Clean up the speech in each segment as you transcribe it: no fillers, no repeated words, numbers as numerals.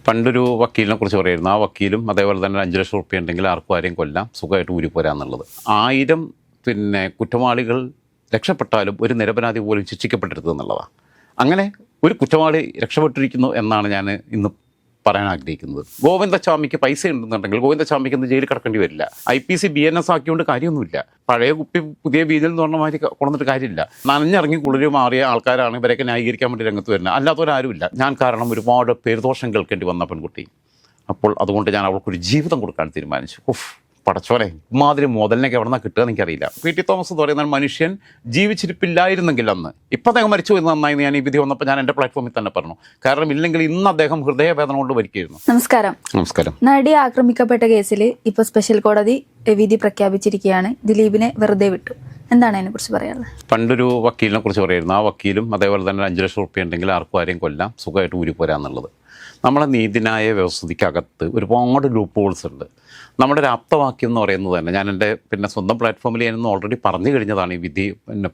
പണ്ടൊരു വക്കീലിനെ കുറിച്ച് പറയായിരുന്നു. ആ വക്കീലും അതേപോലെ തന്നെ 5 ലക്ഷം റുപ്യ ഉണ്ടെങ്കിൽ ആർക്കും ആരെയും കൊല്ലാം, സുഖമായിട്ട് ഊരിപ്പോരാന്നുള്ളത്. 1000 കുറ്റവാളികൾ രക്ഷപ്പെട്ടാലും ഒരു നിരപരാധി പോലും ശിക്ഷിക്കപ്പെട്ടിരുന്നത് എന്നുള്ളതാണ്. അങ്ങനെ ഒരു കുറ്റവാളി രക്ഷപ്പെട്ടിരിക്കുന്നു എന്നാണ് ഞാൻ ഇന്ന് പറയാൻ ആഗ്രഹിക്കുന്നത്. ഗോവിന്ദച്ചാമിക്ക് പൈസ ഉണ്ടെന്നുണ്ടെങ്കിൽ ഗോവിന്ദച്ചാമിക്ക് ഇന്ന് ജയിലിൽ കിടക്കേണ്ടി വരില്ല. IPC BNS ആക്കിയോണ്ട് കാര്യമൊന്നുമില്ല. പഴയ കുപ്പി പുതിയ വീതിൽ എന്ന് പറഞ്ഞ മാതിരി കൊണ്ടിട്ട് കാര്യമില്ല. നനഞ്ഞിറങ്ങി കുളിര് മാറിയ ആൾക്കാരാണ് ഇവരൊക്കെ ന്യായീകരിക്കാൻ വേണ്ടി രംഗത്ത് വരുന്നത്. അല്ലാത്തവരാരുമില്ല. ഞാൻ കാരണം ഒരുപാട് പേരുദോഷം കേൾക്കേണ്ടി വന്ന പെൺകുട്ടി. അപ്പോൾ അതുകൊണ്ട് ഞാൻ അവൾക്കൊരു ജീവിതം കൊടുക്കാൻ തീരുമാനിച്ചു. പടച്ചോനെ, ഇമാതിരി മുതലിനൊക്കെ എവിടെ നിന്നാണ് കിട്ടുക എന്ന് എനിക്കറിയില്ല. PT തോമസ് എന്ന് പറയുന്ന മനുഷ്യൻ ജീവിച്ചിരിപ്പില്ലായിരുന്നെങ്കിൽ അന്ന്, ഇപ്പം അദ്ദേഹം മരിച്ചു പോയി നന്നായി. ഞാൻ ഈ വിധി വന്നപ്പോൾ ഞാൻ എൻ്റെ പ്ലാറ്റ്ഫോമിൽ തന്നെ പറഞ്ഞു. കാരണം ഇല്ലെങ്കിൽ ഇന്ന് അദ്ദേഹം ഹൃദയവേദന കൊണ്ട് മരിക്കുകയായിരുന്നു. നമസ്കാരം. നടി ആക്രമിക്കപ്പെട്ട കേസിൽ ഇപ്പോൾ സ്പെഷ്യൽ കോടതി വിധി പ്രഖ്യാപിച്ചിരിക്കുകയാണ്. ദിലീപിനെ വെറുതെ വിട്ടു. എന്താണ് അതിനെക്കുറിച്ച് പറയാനുള്ളത്? പണ്ടൊരു വക്കീലിനെ കുറിച്ച് പറയായിരുന്നു. ആ വക്കീലും അതേപോലെ തന്നെ 5 ലക്ഷം റുപ്യ ഉണ്ടെങ്കിൽ ആർക്കും ആരെയും കൊല്ലാം, സുഖമായിട്ട് ഊരിപ്പോരാന്നുള്ളത്. നമ്മളെ നീതിന്യായ വ്യവസ്ഥയ്ക്കകത്ത് ഒരുപാട് ലൂപ്പ് ഹോൾസ് ഉണ്ട്. നമ്മുടെ ഒരു ആപ്തവാക്യം എന്ന് പറയുന്നത് തന്നെ ഞാൻ എൻ്റെ സ്വന്തം പ്ലാറ്റ്ഫോമിൽ ഞാനൊന്ന് ഓൾറെഡി പറഞ്ഞു കഴിഞ്ഞതാണ്. ഈ വിധി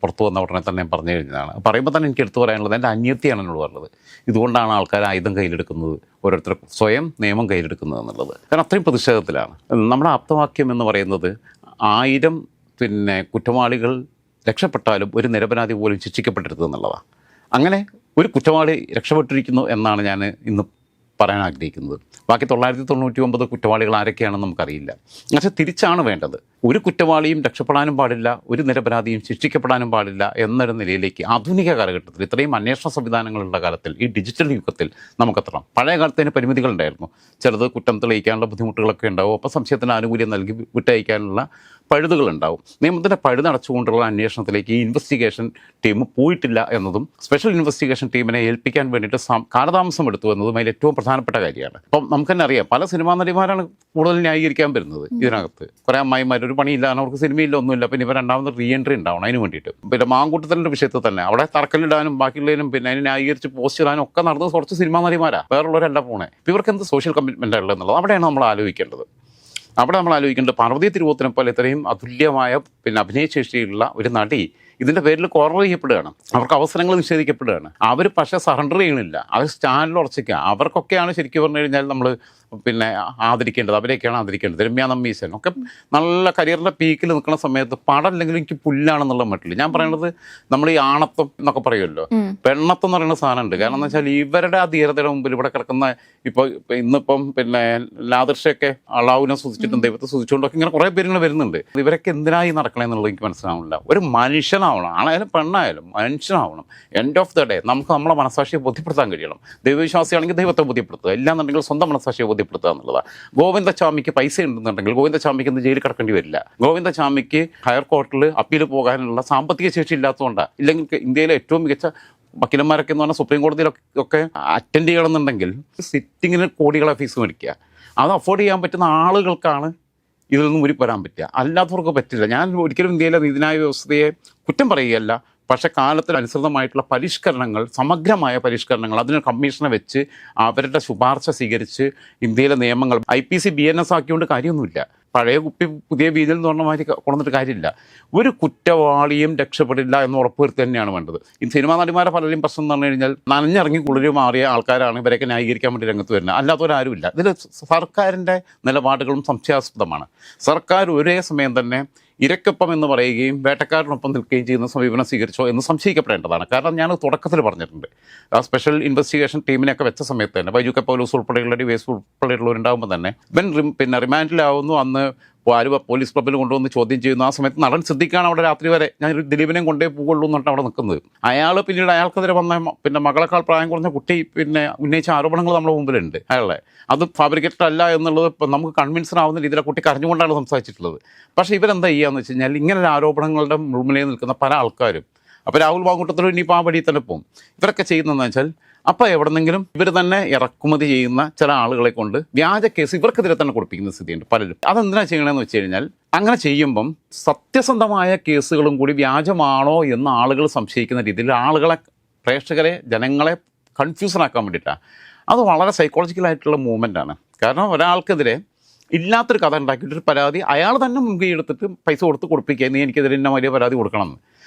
പുറത്തു വന്ന ഉടനെ തന്നെ ഞാൻ പറഞ്ഞു കഴിഞ്ഞതാണ്. പറയുമ്പോൾ തന്നെ എനിക്ക് എടുത്തു പറയാനുള്ളത് എൻ്റെ അനിയത്തിയാണ് എന്നോട് പറഞ്ഞത്. ഇതുകൊണ്ടാണ് ആൾക്കാർ ആയുധം കയ്യിലെടുക്കുന്നത്, ഓരോരുത്തർ സ്വയം നിയമം കയ്യിലെടുക്കുന്നത് എന്നുള്ളത്. കാരണം അത്രയും പ്രതിഷേധത്തിലാണ്. നമ്മുടെ ആപ്തവാക്യം എന്ന് പറയുന്നത് 1000 കുറ്റവാളികൾ രക്ഷപ്പെട്ടാലും ഒരു നിരപരാധി പോലും ശിക്ഷിക്കപ്പെട്ടിരുന്നത് എന്നുള്ളതാണ്. അങ്ങനെ ഒരു കുറ്റവാളി രക്ഷപ്പെട്ടിരിക്കുന്നു എന്നാണ് ഞാൻ ഇന്ന് പറയാൻ ആഗ്രഹിക്കുന്നത്. ബാക്കി 999 കുറ്റവാളികൾ ആരൊക്കെയാണെന്ന് നമുക്കറിയില്ല. പക്ഷേ തിരിച്ചാണ് വേണ്ടത്. ഒരു കുറ്റവാളിയും രക്ഷപ്പെടാനും പാടില്ല, ഒരു നിരപരാധിയും ശിക്ഷിക്കപ്പെടാനും പാടില്ല എന്നൊരു നിലയിലേക്ക് ആധുനിക കാലഘട്ടത്തിൽ, ഇത്രയും അന്വേഷണ സംവിധാനങ്ങളുള്ള കാലത്തിൽ, ഈ ഡിജിറ്റൽ യുഗത്തിൽ നമുക്കെത്തണം. പഴയ കാലത്തിന് പരിമിതികളുണ്ടായിരുന്നു. ചിലത് കുറ്റം തെളിയിക്കാനുള്ള ബുദ്ധിമുട്ടുകളൊക്കെ ഉണ്ടാവും. അപ്പോൾ സംശയത്തിന് ആനുകൂല്യം നൽകി വിട്ടയക്കാനുള്ള പഴുതുകളുണ്ടാവും. നിയമത്തിൻ്റെ പഴുതടച്ചുകൊണ്ടുള്ള അന്വേഷണത്തിലേക്ക് ഈ ഇൻവെസ്റ്റിഗേഷൻ ടീം പോയിട്ടില്ല എന്നതും സ്പെഷ്യൽ ഇൻവെസ്റ്റിഗേഷൻ ടീമിനെ ഏൽപ്പിക്കാൻ വേണ്ടിയിട്ട് കാലതാമസം എടുത്തു എന്നതും അതിൽ ഏറ്റവും പ്രധാനപ്പെട്ട കാര്യമാണ്. അപ്പം നമുക്ക് തന്നെ അറിയാം, പല സിനിമാ നടിമാരാണ് കൂടുതൽ ന്യായീകരിക്കാൻ വരുന്നത് ഇതിനകത്ത്. കുറേ അമ്മായിമാർ ഒരു പണിയില്ല, അവർക്ക് സിനിമയില്ല, ഒന്നുമില്ല, പിന്നെ ഇവർ രണ്ടാമത് റീ എൻട്രി ഉണ്ടാവണം അതിന് വേണ്ടിയിട്ട്. പിന്നെ മാങ്കൂട്ടത്തിൻ്റെ വിഷയത്തിൽ തന്നെ അവിടെ തറക്കല്ലിടാനും ബാക്കിയുള്ളതിനും പിന്നെ അതിന് ന്യായീകരിച്ച് പോസ്റ്റ് ഇടാനും ഒക്കെ നടന്നത് കുറച്ച് സിനിമാ നടിമാരാണ്, വേറുള്ളവരല്ല പോണേ. ഇവർക്ക് എന്ത് സോഷ്യൽ കമ്മിറ്റ്മെൻ്റ് ഉള്ളത് എന്നുള്ളത് അവിടെയാണ് നമ്മൾ ആലോചിക്കേണ്ടത്. പാർവതി തിരുവോത്തിനെ പോലെ ഇത്രയും അതുല്യമായ അഭിനയശേഷിയുള്ള ഒരു നടി ഇതിൻ്റെ പേരിൽ കോർണർ ചെയ്യപ്പെടുകയാണ്. അവർക്ക് അവസരങ്ങൾ നിഷേധിക്കപ്പെടുകയാണ്. അവർ പക്ഷേ സറണ്ടർ ചെയ്യണില്ല. അവർ സ്റ്റാൻഡിൽ ഉറച്ചിക്കുക. അവർക്കൊക്കെയാണ് ശരിക്കും പറഞ്ഞു കഴിഞ്ഞാൽ നമ്മൾ ആദരിക്കേണ്ടത്. അവരെയൊക്കെയാണ് ആദരിക്കേണ്ടത്. രമ്യ നമ്പീശൻ ഒക്കെ നല്ല കരിയറിൻ്റെ പീക്കിൽ നിൽക്കുന്ന സമയത്ത് പടമല്ലെങ്കിലും എനിക്ക് പുല്ലാണെന്നുള്ള മട്ടിൽ ഞാൻ പറയുന്നത്, നമ്മൾ ഈ ആണത്വം എന്നൊക്കെ പറയുമല്ലോ, പെണ്ണത്വം എന്ന് പറയുന്ന സാധനമുണ്ട്. കാരണം എന്ന് വെച്ചാൽ ഇവരുടെ ആ ധീരതയുടെ മുമ്പിൽ ഇവിടെ കിടക്കുന്ന ഇന്നിപ്പം ലാദർഷയൊക്കെ അള്ളാഹുവിനെ സ്തുതിച്ചിട്ടും ദൈവത്തെ സ്തുതിച്ചുകൊണ്ടൊക്കെ ഇങ്ങനെ കുറേ പേരുകൾ വരുന്നുണ്ട്. ഇവരൊക്കെ എന്തിനായി നടക്കണേ എന്നുള്ളത് എനിക്ക് മനസ്സിലാവുന്നില്ല. ഒരു മനുഷ്യനാവണം, ആണായാലും പെണ്ണായാലും മനുഷ്യനാവണം. എൻഡ് ഓഫ് ദ ഡേ നമുക്ക് നമ്മളെ മനസാക്ഷിയെ ബോധ്യപ്പെടുത്താൻ കഴിയണം. ദൈവവിശ്വാസിയാണെങ്കിൽ ദൈവത്തെ ബോധ്യപ്പെടുത്തുക, ഇല്ലാന്നുണ്ടെങ്കിൽ സ്വന്തം മനസാക്ഷിയെ ബോധ്യപ്പെടുത്തുക എന്നുള്ളതാണ്. ഗോവിന്ദച്ചാമിക്ക് പൈസ ഉണ്ടെന്നുണ്ടെങ്കിൽ ഗോവിന്ദച്ചാമിക്ക് ഇന്ന് ജയിലിൽ കിടക്കേണ്ടി വരില്ല. ഗോവിന്ദച്ചാമിക്ക് ഹയർ കോർട്ടിൽ അപ്പീൽ പോകാനുള്ള സാമ്പത്തിക ശേഷി ഇല്ലാത്തതുകൊണ്ടാണ്. ഇല്ലെങ്കിൽ ഇന്ത്യയിലെ ഏറ്റവും മികച്ച വക്കീലന്മാരൊക്കെ എന്ന് പറഞ്ഞാൽ സുപ്രീം കോടതിയിലൊക്കെ അറ്റൻഡ് ചെയ്യണമെന്നുണ്ടെങ്കിൽ സിറ്റിങ്ങിന് കോടികളെ ഫീസ് മേടിക്കുക. അത് അഫോർഡ് ചെയ്യാൻ പറ്റുന്ന ആളുകൾക്കാണ് ഇതിൽ നിന്നും വരാൻ പറ്റുക, അല്ലാത്തവർക്ക് പറ്റില്ല. ഞാൻ ഒരിക്കലും ഇന്ത്യയിലെ നീതിന്യായ വ്യവസ്ഥയെ കുറ്റം പറയുകയല്ല. പക്ഷേ കാലത്തിനനുസൃതമായിട്ടുള്ള പരിഷ്കരണങ്ങൾ, സമഗ്രമായ പരിഷ്കരണങ്ങൾ, അതിനൊരു കമ്മീഷനെ വെച്ച് അവരുടെ ശുപാർശ സ്വീകരിച്ച് ഇന്ത്യയിലെ നിയമങ്ങൾ IPC BNS ആക്കിയോണ്ട് കാര്യമൊന്നുമില്ല. പഴയ കുപ്പി പുതിയ വീതിൽ എന്ന് പറഞ്ഞ മാതിരി കൊണ്ടിട്ട് കാര്യമില്ല. ഒരു കുറ്റവാളിയും രക്ഷപ്പെടില്ല എന്ന് ഉറപ്പുവരുത്തി തന്നെയാണ് വേണ്ടത്. ഈ സിനിമാ നടിമാരെ പലരും പ്രശ്നം എന്ന് പറഞ്ഞു കഴിഞ്ഞാൽ നനഞ്ഞിറങ്ങി കുളിര് മാറിയ ആൾക്കാരാണ് ഇവരൊക്കെ ന്യായീകരിക്കാൻ വേണ്ടി രംഗത്ത് വരുന്നത്, അല്ലാത്തവരാരുമില്ല. ഇതിൽ സർക്കാരിൻ്റെ നിലപാടുകളും സംശയാസ്പദമാണ്. സർക്കാർ ഒരേ സമയം തന്നെ ഇരയ്ക്കൊപ്പം എന്ന് പറയുകയും വേട്ടക്കാരനൊപ്പം നിൽക്കുകയും ചെയ്യുന്ന സമീപനം സ്വീകരിച്ചോ എന്ന് സംശയിക്കപ്പെടേണ്ടതാണ്. കാരണം ഞാൻ തുടക്കത്തിൽ പറഞ്ഞിട്ടുണ്ട്, ആ സ്പെഷ്യൽ ഇൻവെസ്റ്റിഗേഷൻ ടീമിനെയൊക്കെ വെച്ച സമയത്ത് തന്നെ ബൈജു കെ പൗലോസ് ഉൾപ്പെടെയുള്ള DVS ഉൾപ്പെടെയുള്ളവരുണ്ടാകുമ്പോൾ തന്നെ ഇവൻ റിമാൻഡിലാവുന്നു. അന്ന് ആലുവ പോലീസ് ക്ലബ്ബിൽ കൊണ്ടുവന്ന് ചോദ്യം ചെയ്യുന്നു. ആ സമയത്ത് നടൻ സിദ്ദിഖാണ് അവിടെ രാത്രി വരെ ഞാൻ ദിലീപിനെയും കൊണ്ടേ പോകുള്ളൂ എന്നിട്ട് അവിടെ നിൽക്കുന്നത്. അയാൾ പിന്നീട് അയാൾക്കെതിരെ വന്ന മകളെക്കാൾ പ്രായം കുറഞ്ഞ കുട്ടി ഉന്നയിച്ച ആരോപണങ്ങൾ നമ്മുടെ മുമ്പിലുണ്ട്. അയാളെ അത് ഫാബ്രിക്കേറ്റഡ് അല്ല എന്നുള്ളത് ഇപ്പം നമുക്ക് കൺവിൻസൺ ആവുന്ന രീതിയിൽ കുട്ടി കരഞ്ഞുകൊണ്ടാണ് സംസാരിച്ചിട്ടുള്ളത്. പക്ഷേ ഇവരെന്താ ചെയ്യുകയെന്ന് വെച്ച് കഴിഞ്ഞാൽ ഇങ്ങനെ ആരോപണങ്ങളുടെ മുൾമുനയിൽ നിൽക്കുന്ന പല ആൾക്കാരും, അപ്പോൾ രാഹുൽ മാങ്കൂട്ടത്തിലും ഇനിയിപ്പോൾ ആ വഴി തന്നെ പോകും. ഇവരൊക്കെ ചെയ്യുന്നതെന്ന് വെച്ചാൽ അപ്പോൾ എവിടെന്നെങ്കിലും ഇവർ തന്നെ ഇറക്കുമതി ചെയ്യുന്ന ചില ആളുകളെ കൊണ്ട് വ്യാജ കേസ് ഇവർക്കെതിരെ തന്നെ കൊടുപ്പിക്കുന്ന സ്ഥിതിയുണ്ട് പലരും. അതെന്തിനാണ് ചെയ്യണമെന്ന് വെച്ച് കഴിഞ്ഞാൽ, അങ്ങനെ ചെയ്യുമ്പം സത്യസന്ധമായ കേസുകളും കൂടി വ്യാജമാണോ എന്ന് ആളുകൾ സംശയിക്കുന്ന രീതിയിൽ ആളുകളെ, പ്രേക്ഷകരെ, ജനങ്ങളെ കൺഫ്യൂസനാക്കാൻ വേണ്ടിയിട്ടാണ്. അത് വളരെ സൈക്കോളജിക്കലായിട്ടുള്ള മൂവ്മെൻറ്റാണ്. കാരണം ഒരാൾക്കെതിരെ ഇല്ലാത്തൊരു കഥ ഉണ്ടാക്കിയിട്ടൊരു പരാതി അയാൾ തന്നെ മുൻകൈ എടുത്തിട്ട് പൈസ കൊടുത്ത് കൊടുപ്പിക്കുക, നീ എനിക്കെതിരെ ഇന്ന വലിയ പരാതി കൊടുക്കണമെന്ന്.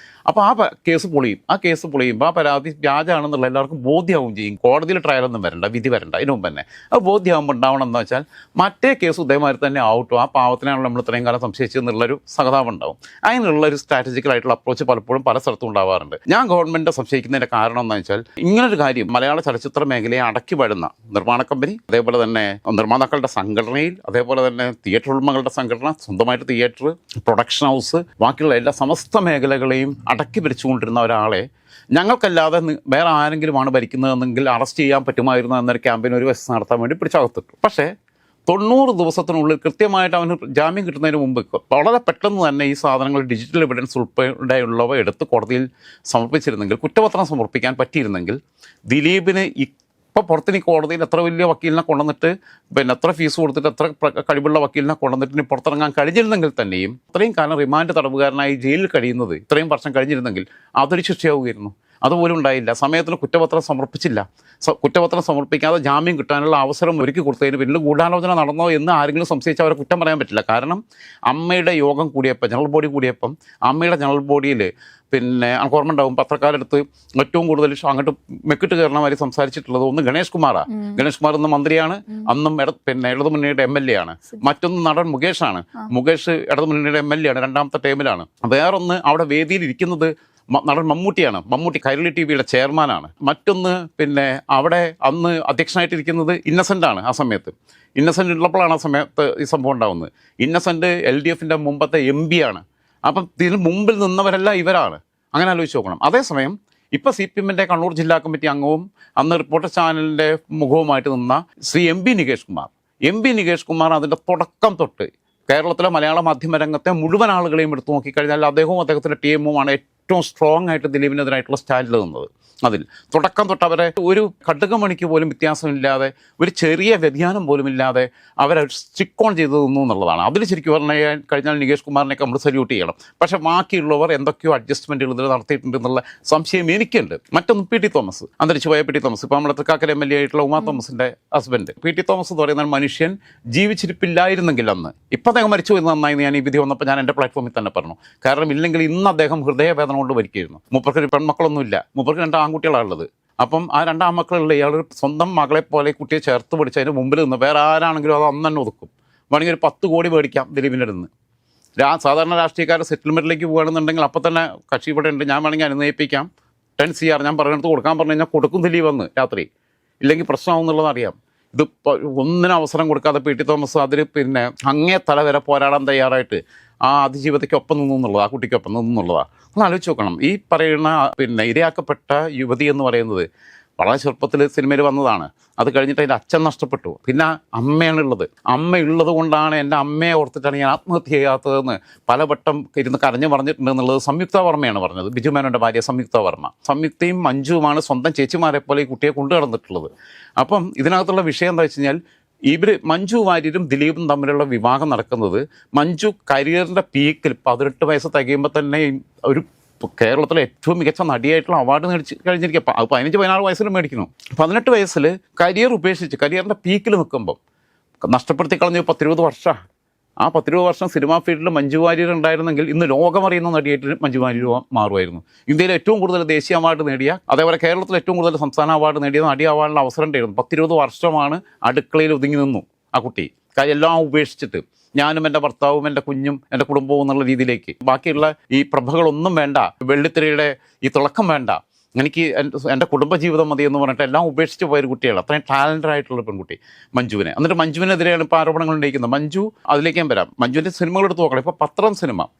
അപ്പോൾ കേസ് പൊളിയും. ആ കേസ് പൊളിയുമ്പോൾ ആ പരാതി വ്യാജമാണെന്നുള്ള എല്ലാവർക്കും ബോധ്യമാവും ചെയ്യും. കോടതിയിൽ ട്രയലൊന്നും വരണ്ട, വിധി വരണ്ട, ഇതിനു മുമ്പ് തന്നെ അത് ബോധ്യമാകുമ്പോൾ ഉണ്ടാവണം എന്ന് വെച്ചാൽ മറ്റേ കേസ് ഇതേമാതിരി തന്നെ ആവട്ടോ, ആ പാവത്തിനാണ് നമ്മൾ ഇത്രയും കാലം സംശയിച്ചെന്നുള്ളൊരു സഹതാപം ഉണ്ടാവും. അതിനുള്ളൊരു സ്ട്രാറ്റജിക്കലായിട്ടുള്ള അപ്രോച്ച് പലപ്പോഴും പല സ്ഥലത്തും ഉണ്ടാവാറുണ്ട്. ഞാൻ ഗവൺമെൻറ് സംശയിക്കുന്നതിൻ്റെ കാരണം എന്താണെന്ന് വെച്ചാൽ ഇങ്ങനൊരു കാര്യം മലയാള ചലച്ചിത്ര മേഖലയെ അടക്കി വാഴുന്ന നിർമ്മാണ കമ്പനി, അതേപോലെ തന്നെ നിർമ്മാതാക്കളുടെ സംഘടനയിൽ, അതേപോലെ തന്നെ തിയേറ്റർ ഉടമകളുടെ സംഘടന, സ്വന്തമായിട്ട് തിയേറ്റർ, പ്രൊഡക്ഷൻ ഹൗസ്, ബാക്കിയുള്ള എല്ലാ സമസ്ത മേഖലകളെയും അടക്കി ഭരിച്ചുകൊണ്ടിരുന്ന ഒരാളെ ഞങ്ങൾക്കല്ലാതെ വേറെ ആരെങ്കിലുമാണ് ഭരിക്കുന്നതെന്നെങ്കിൽ അറസ്റ്റ് ചെയ്യാൻ പറ്റുമായിരുന്നു എന്നൊരു ക്യാമ്പയിൻ ഒരു വശം നടത്താൻ വേണ്ടി പിടിച്ചകത്തിട്ടു. പക്ഷേ 90 ദിവസത്തിനുള്ളിൽ കൃത്യമായിട്ട് അവന് ജാമ്യം കിട്ടുന്നതിന് മുമ്പ് വളരെ പെട്ടെന്ന് തന്നെ ഈ സാധനങ്ങൾ ഡിജിറ്റൽ എവിഡൻസ് ഉൾപ്പെടെയുള്ളവ എടുത്ത് കോടതിയിൽ സമർപ്പിച്ചിരുന്നെങ്കിൽ, കുറ്റപത്രം സമർപ്പിക്കാൻ പറ്റിയിരുന്നെങ്കിൽ, ദിലീപിന് ഇപ്പോൾ പുറത്തിന് കോടതിയിൽ എത്ര വലിയ വക്കീലിനെ കൊണ്ടുവന്നിട്ട് എത്ര ഫീസ് കൊടുത്തിട്ട് എത്ര കഴിവുള്ള വക്കീലിനെ കൊണ്ടുവന്നിട്ട് പുറത്തിറങ്ങാൻ കഴിഞ്ഞിരുന്നെങ്കിൽ തന്നെയും ഇത്രയും കാലം റിമാൻഡ് തടവുകാരനായി ജയിലിൽ കഴിയുന്നത് ഇത്രയും വർഷം കഴിഞ്ഞിരുന്നെങ്കിൽ അതൊരു ശിക്ഷയാവുമായിരുന്നു. അതുപോലും ഉണ്ടായില്ല. സമയത്തിന് കുറ്റപത്രം സമർപ്പിച്ചില്ല. കുറ്റപത്രം സമർപ്പിക്കാതെ ജാമ്യം കിട്ടാനുള്ള അവസരം ഒരുക്കി കൊടുത്തതിന് പിന്നിൽ ഗൂഢാലോചന നടന്നോ എന്ന് ആരെങ്കിലും സംശയിച്ച് അവരെ കുറ്റം പറയാൻ പറ്റില്ല. കാരണം അമ്മയുടെ യോഗം കൂടിയപ്പോൾ, ജനറൽ ബോഡി കൂടിയപ്പം അമ്മയുടെ ജനറൽ ബോഡിയിൽ ഓർമ്മ ഉണ്ടാവും, പത്രക്കാരെടുത്ത് ഏറ്റവും കൂടുതൽ അങ്ങോട്ട് മെക്കിട്ട് കയറണ മാതിരി സംസാരിച്ചിട്ടുള്ളത് ഒന്ന് ഗണേഷ് കുമാറാണ്. ഗണേഷ് കുമാർ ഇന്ന് മന്ത്രിയാണ്, അന്നും ഇടതുമുന്നണിയുടെ MLA ആണ്. മറ്റൊന്ന് നടൻ മുകേഷാണ്. മുകേഷ് ഇടതുമുന്നണിയുടെ MLA ആണ്, രണ്ടാമത്തെ ടൈമിലാണ്. വേറൊന്ന് അവിടെ വേദിയിൽ ഇരിക്കുന്നത് നടൻ മമ്മൂട്ടിയാണ്. മമ്മൂട്ടി കൈരളി TV ചെയർമാനാണ്. മറ്റൊന്ന് അവിടെ അന്ന് അധ്യക്ഷനായിട്ടിരിക്കുന്നത് ഇന്നസെൻ്റ് ആണ്. ആ സമയത്ത് ഇന്നസെൻ്റ് ഉള്ളപ്പോഴാണ് ആ സമയത്ത് ഈ സംഭവം ഉണ്ടാകുന്നത്. ഇന്നസെൻ്റ് LDF മുമ്പത്തെ MP ആണ്. അപ്പം ഇതിന് മുമ്പിൽ നിന്നവരെല്ലാം ഇവരാണ്. അങ്ങനെ ആലോചിച്ച് നോക്കണം. അതേസമയം ഇപ്പോൾ CPM കണ്ണൂർ ജില്ലാ കമ്മിറ്റി അംഗവും അന്ന് റിപ്പോർട്ടർ ചാനലിൻ്റെ മുഖവുമായിട്ട് നിന്ന ശ്രീ MP നികേഷ് കുമാർ അതിൻ്റെ തുടക്കം തൊട്ട് കേരളത്തിലെ മലയാള മാധ്യമ രംഗത്തെ മുഴുവൻ ആളുകളെയും എടുത്തു നോക്കിക്കഴിഞ്ഞാൽ അദ്ദേഹവും അദ്ദേഹത്തിൻ്റെ ടീമുമാണ് ഏറ്റവും സ്ട്രോങ് ആയിട്ട് ദിലീപിനെതിരായിട്ടുള്ള സ്റ്റാൻഡിൽ നിന്നത്. അതിൽ തുടക്കം തൊട്ട് അവരെ ഒരു ഘടകമണിക്ക് പോലും വ്യത്യാസമില്ലാതെ, ഒരു ചെറിയ വ്യതിയാനം പോലും ഇല്ലാതെ അവരെ സ്റ്റിക്ക് ഓൺ ചെയ്ത് നിന്നു എന്നുള്ളതാണ്. അതിൽ ശരിക്കും പറഞ്ഞു കഴിഞ്ഞാൽ നികേഷ് കുമാറിനെയൊക്കെ നമ്മൾ സല്യൂട്ട് ചെയ്യണം. പക്ഷേ ബാക്കിയുള്ളവർ എന്തൊക്കെയോ അഡ്ജസ്റ്റ്മെൻറ്റുകൾ ഇതിൽ നടത്തിയിട്ടുണ്ട് എന്നുള്ള സംശയം എനിക്കുണ്ട്. മറ്റൊന്ന് PT തോമസ്, അന്തരിച്ചുപോയ PT തോമസ്, ഇപ്പോൾ നമ്മുടെ തൃക്കാക്കര MLA ആയിട്ടുള്ള ഉമാ തോമസിൻ്റെ ഹസ്ബൻഡ്. PT തോമസ് എന്ന് പറയുന്ന മനുഷ്യൻ ജീവിച്ചിരിപ്പില്ലായിരുന്നെങ്കിൽ അന്ന്, ഇപ്പം അദ്ദേഹം മരിച്ചു പോയി നന്നായി ഞാൻ ഈ വിധി വന്നപ്പോൾ ഞാൻ എൻ്റെ പ്ലാറ്റ്ഫോമിൽ തന്നെ പറഞ്ഞു. കാരണം ഇല്ലെങ്കിൽ ഇന്ന് അദ്ദേഹം ഹൃദയവേദന കൊണ്ട് മരിക്കുകയായിരുന്നു. മൂപ്പർക്ക് പെൺമക്കളൊന്നുമില്ല, മൂപ്പർക്ക് 2 ആൺകുട്ടികളാണുള്ളത്. അപ്പം ആ 2 ആൺമക്കളുള്ള ഇയാൾ സ്വന്തം മകളെ പോലെ കുട്ടിയെ ചേർത്ത് പിടിച്ച് അതിന് മുമ്പിൽ നിന്ന് വേറെ ആരാണെങ്കിലും അത് അന്ന് തന്നെ ഒതുക്കും. വേണമെങ്കിൽ ഒരു 10 കോടി മേടിക്കാം ദിലീപിൻ്റെ അടുത്ത്. സാധാരണ രാഷ്ട്രീയക്കാരുടെ സെറ്റിൽമെൻറ്റിലേക്ക് പോകുകയാണെന്നുണ്ടെങ്കിൽ അപ്പം തന്നെ കക്ഷി ഇവിടെ ഉണ്ട്, ഞാൻ വേണമെങ്കിൽ അനുനയിപ്പിക്കാം, 10 CR ഞാൻ പറഞ്ഞിടത്ത് കൊടുക്കാൻ പറഞ്ഞു കഴിഞ്ഞാൽ കൊടുക്കും ദിലീപ് വന്ന് രാത്രി, ഇല്ലെങ്കിൽ പ്രശ്നമാവും എന്നുള്ളത് അറിയാം. ഇത് ഒന്നിനും അവസരം കൊടുക്കാതെ PT തോമസ് അതിൽ അങ്ങേ തല വരെ പോരാടാൻ തയ്യാറായിട്ട് ആ അതിജീവിതയ്ക്കൊപ്പം നിന്നു എന്നുള്ളത്, ആ കുട്ടിക്കൊപ്പം നിന്നു എന്നുള്ളതാണ്. ഒന്ന് ആലോചിച്ച് നോക്കണം. ഈ പറയുന്ന ഇരയാക്കപ്പെട്ട യുവതി എന്ന് പറയുന്നത് വളരെ ചെറുപ്പത്തിൽ സിനിമയിൽ വന്നതാണ്. അത് കഴിഞ്ഞിട്ട് അതിൻ്റെ അച്ഛൻ നഷ്ടപ്പെട്ടു, പിന്നെ അമ്മയാണുള്ളത്. അമ്മ ഉള്ളത് കൊണ്ടാണ് എൻ്റെ അമ്മയെ ഓർത്തിട്ടാണ് ഞാൻ ആത്മഹത്യ ചെയ്യാത്തതെന്ന് പലവട്ടം ഇരുന്ന് കരഞ്ഞു പറഞ്ഞിട്ടുണ്ട് എന്നുള്ളത് സംയുക്ത വർമ്മയാണ് പറഞ്ഞത്. ബിജു മേനോൻ്റെ ഭാര്യ സംയുക്ത വർമ്മ. സംയുക്തയും മഞ്ജുവുമാണ് സ്വന്തം ചേച്ചിമാരെ പോലെ ഈ കുട്ടിയെ കൊണ്ടു നടന്നിട്ടുള്ളത്. അപ്പം ഇതിനകത്തുള്ള വിഷയം എന്താ വെച്ച് കഴിഞ്ഞാൽ, മഞ്ജു വാര്യരും ദിലീപും തമ്മിലുള്ള വിവാഹം നടക്കുന്നത് മഞ്ജു കരിയറിൻ്റെ പീക്കിൽ 18 വയസ്സ് തികയുമ്പോൾ തന്നെ ഒരു കേരളത്തിലെ ഏറ്റവും മികച്ച നടിയായിട്ടുള്ള അവാർഡ് മേടിച്ച് കഴിഞ്ഞിരിക്കുക. അത് 15-16 വയസ്സിൽ മേടിക്കുന്നു. 18 വയസ്സിൽ കരിയർ ഉപേക്ഷിച്ച് കരിയറിൻ്റെ പീക്കിൽ നിൽക്കുമ്പം നഷ്ടപ്പെടുത്തി കളഞ്ഞ 10-20 വർഷം. ആ 10-20 വർഷം സിനിമാ ഫീൽഡിൽ മഞ്ജു വാര്യർ ഉണ്ടായിരുന്നെങ്കിൽ ഇന്ന് ലോകമറിയുന്ന നടിയായിട്ട് മഞ്ജു വാര്യർ മാറുമായിരുന്നു. ഇന്ത്യയിൽ ഏറ്റവും കൂടുതൽ ദേശീയ അവാർഡ് നേടിയ, അതേപോലെ കേരളത്തിൽ ഏറ്റവും കൂടുതൽ സംസ്ഥാന അവാർഡ് നേടിയ നടി അവാർഡിനുള്ള അവസരം ഉണ്ടായിരുന്നു. 10-20 വർഷമാണ് അടുക്കളയിൽ ഒതുങ്ങി നിന്നു ആ കുട്ടി. എല്ലാം ഉപേക്ഷിച്ചിട്ട് ഞാനും എൻ്റെ ഭർത്താവും എൻ്റെ കുഞ്ഞും എൻ്റെ കുടുംബവും എന്നുള്ള രീതിയിലേക്ക്, ബാക്കിയുള്ള ഈ പ്രഭകളൊന്നും വേണ്ട, വെള്ളിത്തിരയുടെ ഈ തിളക്കം വേണ്ട, എനിക്ക് എൻ്റെ കുടുംബജീവിതം മതി എന്ന് പറഞ്ഞിട്ട് എല്ലാം ഉപേക്ഷിച്ച് പോയൊരു കുട്ടിയാണ്. അത്രയും ടാലൻ്റഡ് ആയിട്ടുള്ള പെൺകുട്ടി മഞ്ജുവിനെ. എന്നിട്ട് മഞ്ജുവിനെതിരെയാണ് ഇപ്പോൾ ആരോപണങ്ങൾ ഉന്നയിക്കുന്നത്. മഞ്ജു, അതിലേക്ക് ഞാൻ വരാം. മഞ്ജുവിൻ്റെ സിനിമകൾ എടുത്ത് നോക്കണം. ഇപ്പോൾ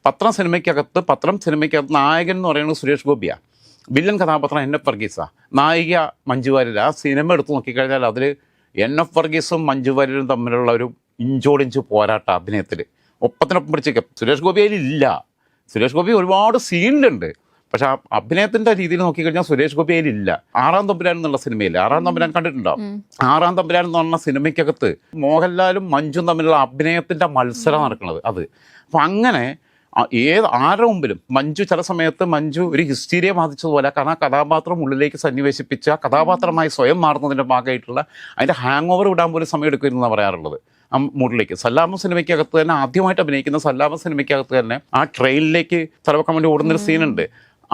പത്രം സിനിമയ്ക്കകത്ത് നായകൻ എന്ന് പറയുന്നത് സുരേഷ് ഗോപിയാണ്. വില്ലൻ കഥാപാത്രം NF വർഗീസാണ്. നായിക മഞ്ജു വാര്യർ. ആ സിനിമ എടുത്ത് നോക്കിക്കഴിഞ്ഞാൽ അതിൽ NF വർഗീസും മഞ്ജു വാര്യരും തമ്മിലുള്ള ഒരു ഇഞ്ചോടിഞ്ച് പോരാട്ട അഭിനയത്തിൽ ഒപ്പത്തിനൊപ്പം പിടിച്ചേക്കാം. സുരേഷ് ഗോപി അതിലില്ല. സുരേഷ് ഗോപി ഒരുപാട് സീനിലുണ്ട്, പക്ഷെ ആ അഭിനയത്തിൻ്റെ രീതിയിൽ നോക്കിക്കഴിഞ്ഞാൽ സുരേഷ് ഗോപി അതിലില്ല. 6-ാം തമ്പുരാൻ എന്നുള്ള സിനിമയില്ല, 6-ാം തമ്പുരാൻ കണ്ടിട്ടുണ്ടാവും. 6-ാം തമ്പുരാൻ എന്ന് പറഞ്ഞ സിനിമയ്ക്കകത്ത് മോഹൻലാലും മഞ്ജും തമ്മിലുള്ള അഭിനയത്തിൻ്റെ മത്സരം നടക്കുന്നത് അത്. അപ്പം അങ്ങനെ ആരുടെ മുമ്പിലും മഞ്ജു ചില സമയത്ത് ഒരു ഹിസ്റ്റീരിയ ബാധിച്ചതുപോലെ, കാരണം ആ കഥാപാത്രം ഉള്ളിലേക്ക് സന്നിവേശിപ്പിച്ച കഥാപാത്രമായി സ്വയം മാറുന്നതിൻ്റെ ഭാഗമായിട്ടുള്ള അതിൻ്റെ ഹാങ് ഓവർ വിടാൻ പോലും സമയം എടുക്കുമെന്നാണ് പറയാറുള്ളത്. ആ മൂഡിലേക്ക് സല്ലാമ സിനിമയ്ക്കകത്ത് തന്നെ ആദ്യമായിട്ട് അഭിനയിക്കുന്ന സല്ലാമ സിനിമയ്ക്കകത്ത് തന്നെ ആ ട്രെയിനിലേക്ക് തലവെക്കാൻ വേണ്ടി ഓടുന്നൊരു സീനുണ്ട്.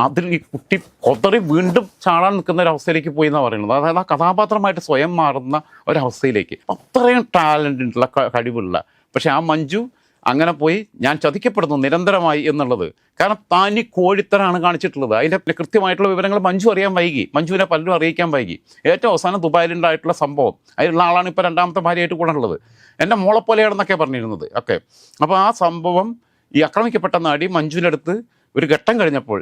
അതിൽ ഈ കുട്ടി കൊതറി വീണ്ടും ചാടാൻ നിൽക്കുന്ന ഒരവസ്ഥയിലേക്ക് പോയി എന്നാണ് പറയുന്നത്. അതായത് ആ കഥാപാത്രമായിട്ട് സ്വയം മാറുന്ന ഒരവസ്ഥയിലേക്ക്. അത്രയും ടാലൻറ്റുള്ള കഴിവുള്ള, പക്ഷെ ആ മഞ്ജു അങ്ങനെ പോയി ഞാൻ ചതിക്കപ്പെടുന്നു നിരന്തരമായി എന്നുള്ളത്. കാരണം താനി കോഴിത്തരാണ് കാണിച്ചിട്ടുള്ളത്. അതിൻ്റെ കൃത്യമായിട്ടുള്ള വിവരങ്ങൾ മഞ്ജു അറിയാൻ വൈകി, മഞ്ജുവിനെ പലരും അറിയിക്കാൻ വൈകി. ഏറ്റവും അവസാനം ദുബായിലുണ്ടായിട്ടുള്ള സംഭവം, അതിലുള്ള ആളാണ് ഇപ്പോൾ രണ്ടാമത്തെ ഭാര്യയായിട്ട് കൂടെ ഉള്ളത്. എൻ്റെ മോളെപ്പോലെയാണെന്നൊക്കെ പറഞ്ഞിരുന്നത് ഒക്കെ. അപ്പോൾ ആ സംഭവം ഈ ആക്രമിക്കപ്പെട്ട നടി മഞ്ജുവിൻ്റെ അടുത്ത് ഒരു ഘട്ടം കഴിഞ്ഞപ്പോൾ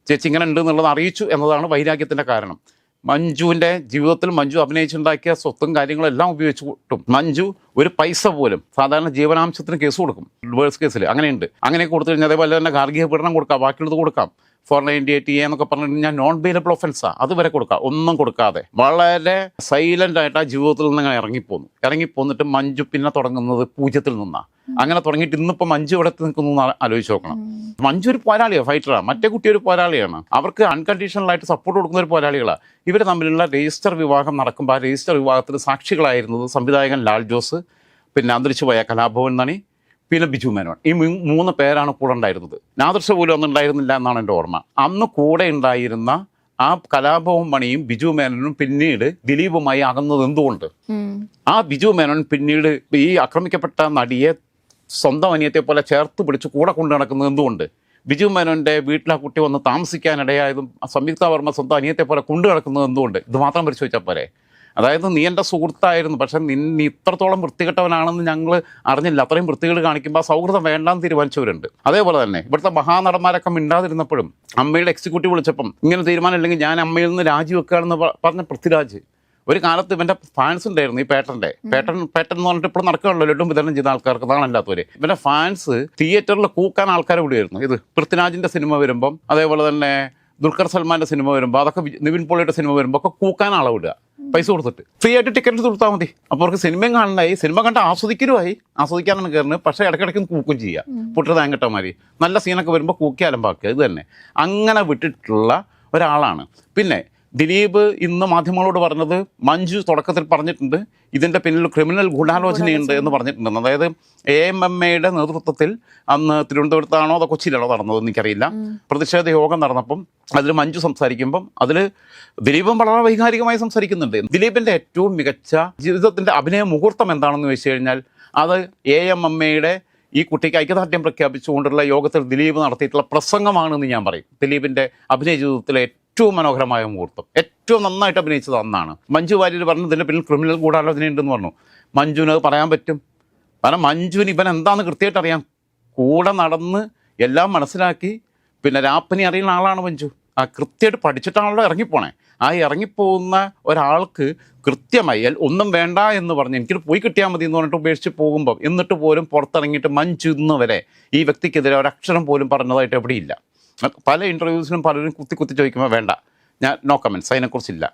ചേച്ചി ഇങ്ങനെ ഉണ്ട് എന്നുള്ളത് അറിയിച്ചു എന്നതാണ് വൈരാഗ്യത്തിൻ്റെ കാരണം. മഞ്ജുവിൻ്റെ ജീവിതത്തിൽ മഞ്ജു അഭിനയിച്ചുണ്ടാക്കിയ സ്വത്തും കാര്യങ്ങളും എല്ലാം ഉപയോഗിച്ച് കൂട്ടും. മഞ്ജു ഒരു പൈസ പോലും, സാധാരണ ജീവനാംശത്തിന് കേസ് കൊടുക്കും, ഡിവേഴ്സ് കേസിൽ അങ്ങനെയുണ്ട്. അങ്ങനെ കൊടുത്തു കഴിഞ്ഞാൽ അതേപോലെ തന്നെ ഗാർഹിക പീഡനം കൊടുക്കാം, ബാക്കിയുള്ളത് കൊടുക്കാം. 498A എന്നൊക്കെ പറഞ്ഞു കഴിഞ്ഞാൽ നോൺ ബെയിലബിൾ ഒഫൻസാണ്, അതുവരെ കൊടുക്കാം. ഒന്നും കൊടുക്കാതെ വളരെ സൈലൻ്റ് ആയിട്ട് ആ ജീവിതത്തിൽ നിന്ന് അങ്ങനെ ഇറങ്ങിപ്പോന്നിട്ട് മഞ്ജു പിന്നെ തുടങ്ങുന്നത് 0 നിന്നാണ്. അങ്ങനെ തുടങ്ങിയിട്ട് ഇന്നിപ്പോൾ മഞ്ജു ഇവിടെ നിൽക്കുന്നു എന്ന് ആലോചിച്ച് നോക്കണം. മഞ്ജു ഒരു പോരാളിയാണ്, ഫൈറ്ററാണ്. മറ്റേ കുട്ടി ഒരു പോരാളിയാണ്. അവർക്ക് അൺകണ്ടീഷണലായിട്ട് സപ്പോർട്ട് കൊടുക്കുന്ന ഒരു പോരാളികളാണ്. ഇവർ തമ്മിലുള്ള രജിസ്റ്റർ വിവാഹം നടക്കുമ്പോൾ ആ രജിസ്റ്റർ വിവാഹത്തിന് സാക്ഷികളായിരുന്നത് സംവിധായകൻ ലാൽ ജോസ്, പിന്നെ അന്തരിച്ചുപോയ കലാഭവൻ മണി, പിന്നെ ബിജു മേനോൻ. ഈ 3 പേരാണ് കൂടെ ഉണ്ടായിരുന്നത്. നാദർശ പോലും ഒന്നും ഉണ്ടായിരുന്നില്ല എന്നാണ് എൻ്റെ ഓർമ്മ. അന്ന് കൂടെ ഉണ്ടായിരുന്ന ആ കലാഭവൻ മണിയും ബിജു മേനോനും പിന്നീട് ദിലീപുമായി അകന്നത് എന്തുകൊണ്ട്? ആ ബിജു മേനോൻ പിന്നീട് ഈ ആക്രമിക്കപ്പെട്ട നടിയെ സ്വന്തം അനിയത്തെ പോലെ ചേർത്ത് പിടിച്ച് കൂടെ കൊണ്ടു നടക്കുന്നത് എന്തുകൊണ്ട്? ബിജു മേനോൻ്റെ വീട്ടിൽ ആ കുട്ടി വന്ന് താമസിക്കാനിടയായതും സംയുക്ത വർമ്മ സ്വന്തം അനിയത്തെ പോലെ കൊണ്ടു നടക്കുന്നത് എന്തുകൊണ്ട്? ഇത് മാത്രം പരിശോധിച്ചാൽ പോരെ. അതായത് നീ എൻ്റെ സുഹൃത്തായിരുന്നു, പക്ഷെ നീ ഇത്രത്തോളം വൃത്തികെട്ടവനാണെന്ന് ഞങ്ങൾ അറിഞ്ഞില്ല. അത്രയും വൃത്തികേട് കാണിക്കുമ്പോൾ ആ സൗഹൃദം വേണ്ടാന്ന് തീരുമാനിച്ചവരുണ്ട്. അതേപോലെ തന്നെ ഇവിടുത്തെ മഹാനടന്മാരൊക്കെ മിണ്ടാതിരുന്നപ്പോഴും അമ്മയുടെ എക്സിക്യൂട്ടീവ് വിളിച്ചപ്പം ഇങ്ങനെ തീരുമാനം ഇല്ലെങ്കിൽ ഞാൻ അമ്മയിൽ നിന്ന് രാജിവെക്കുകയാണെന്ന് പറഞ്ഞ പൃഥ്വിരാജ്. ഒരു കാലത്ത് ഇവൻ്റെ ഫാൻസ് ഉണ്ടായിരുന്നു, ഈ പേട്ടൻ എന്ന് പറഞ്ഞിട്ട് ഇപ്പോൾ നടക്കുകയുള്ളൂ, ലഡും വിതരണം ചെയ്ത ആൾക്കാർക്ക് അല്ലാത്തവർ. ഇവൻ്റെ ഫാൻസ് തിയേറ്ററിൽ കൂക്കാൻ ആൾക്കാരെ വിടുമായിരുന്നു. ഇത് പൃഥ്വിരാജിൻ്റെ സിനിമ വരുമ്പം, അതേപോലെ തന്നെ ദുൽഖർ സൽമാൻ്റെ സിനിമ വരുമ്പോൾ, അതൊക്കെ നിവിൻ പോളിയുടെ സിനിമ വരുമ്പോൾ ഒക്കെ കൂക്കാൻ ആളെ വിടുക, പൈസ കൊടുത്തിട്ട് ഫ്രീ ആയിട്ട് ടിക്കറ്റ് കൊടുത്താൽ മതി. അപ്പോൾ അവർക്ക് സിനിമയും കാണണ്ടായി, സിനിമ കണ്ട് ആസ്വദിക്കാനാണ് കയറുന്നത്. പക്ഷേ ഇടയ്ക്കിടയ്ക്ക് കൂക്കും ചെയ്യുക, പുട്ടതാങ്കട്ടമാരി നല്ല സീനൊക്കെ വരുമ്പോൾ കൂക്കി അലമ്പാക്കുക. ഇത് തന്നെ അങ്ങനെ വിട്ടിട്ടുള്ള ഒരാളാണ്. പിന്നെ ദിലീപ് ഇന്ന് മാധ്യമങ്ങളോട് പറഞ്ഞത്, മഞ്ജു തുടക്കത്തിൽ പറഞ്ഞിട്ടുണ്ട് ഇതിൻ്റെ പിന്നിൽ ക്രിമിനൽ ഗൂഢാലോചനയുണ്ട് എന്ന് പറഞ്ഞിട്ടുണ്ട്. അതായത് AMMAയുടെ നേതൃത്വത്തിൽ അന്ന് തിരുവനന്തപുരത്താണോ അതോ കൊച്ചിയിലാണോ നടന്നതെന്ന് എനിക്കറിയില്ല, പ്രതിഷേധ യോഗം നടന്നപ്പം അതിൽ മഞ്ജു സംസാരിക്കുമ്പം അതിൽ ദിലീപും വളരെ വൈകാരികമായി സംസാരിക്കുന്നുണ്ട്. ദിലീപിൻ്റെ ഏറ്റവും മികച്ച ജീവിതത്തിൻ്റെ അഭിനയ മുഹൂർത്തം എന്താണെന്ന് വെച്ച് കഴിഞ്ഞാൽ അത് AMMAയുടെ ഈ കുട്ടിക്ക് ഐക്യദാർഢ്യം പ്രഖ്യാപിച്ചുകൊണ്ടുള്ള യോഗത്തിൽ ദിലീപ് നടത്തിയിട്ടുള്ള പ്രസംഗമാണെന്ന് ഞാൻ പറയും. ദിലീപിൻ്റെ അഭിനയ ജീവിതത്തിലെ ഏറ്റവും മനോഹരമായ മുഹൂർത്തം, ഏറ്റവും നന്നായിട്ട് അഭിനയിച്ചത് അന്നാണ്. മഞ്ജു വാര്യർ പറഞ്ഞു ഇതിൻ്റെ പിന്നിൽ ക്രിമിനൽ ഗൂഢാലോചനയുണ്ടെന്ന് പറഞ്ഞു. മഞ്ജുവിന് അത് പറയാൻ പറ്റും. കാരണം മഞ്ജുവിന് ഇവൻ എന്താണെന്ന് കൃത്യമായിട്ട് അറിയാം. കൂടെ നടന്ന് എല്ലാം മനസ്സിലാക്കി പിന്നെ രാപ്പനി അറിയുന്ന ആളാണ് മഞ്ജു. ആ കൃത്യമായിട്ട് പഠിച്ചിട്ടാണല്ലോ ഇറങ്ങിപ്പോണേ. ആ ഇറങ്ങിപ്പോകുന്ന ഒരാൾക്ക് കൃത്യമായി ഒന്നും വേണ്ട എന്ന് പറഞ്ഞ് എനിക്കിത് പോയി കിട്ടിയാൽ മതി എന്ന് പറഞ്ഞിട്ട് ഉപേക്ഷിച്ച് പോകുമ്പോൾ എന്നിട്ട് പോലും പുറത്തിറങ്ങിയിട്ട് മഞ്ജു ഇന്ന് വരെ ഈ വ്യക്തിക്കെതിരെ ഒരക്ഷരം പോലും പറഞ്ഞതായിട്ട് എവിടെയില്ല. പല ഇൻ്റർവ്യൂസിലും പലരും കുത്തി ചോദിക്കുമ്പോൾ വേണ്ട, ഞാൻ നോ കമൻസ്, അതിനെക്കുറിച്ചില്ല.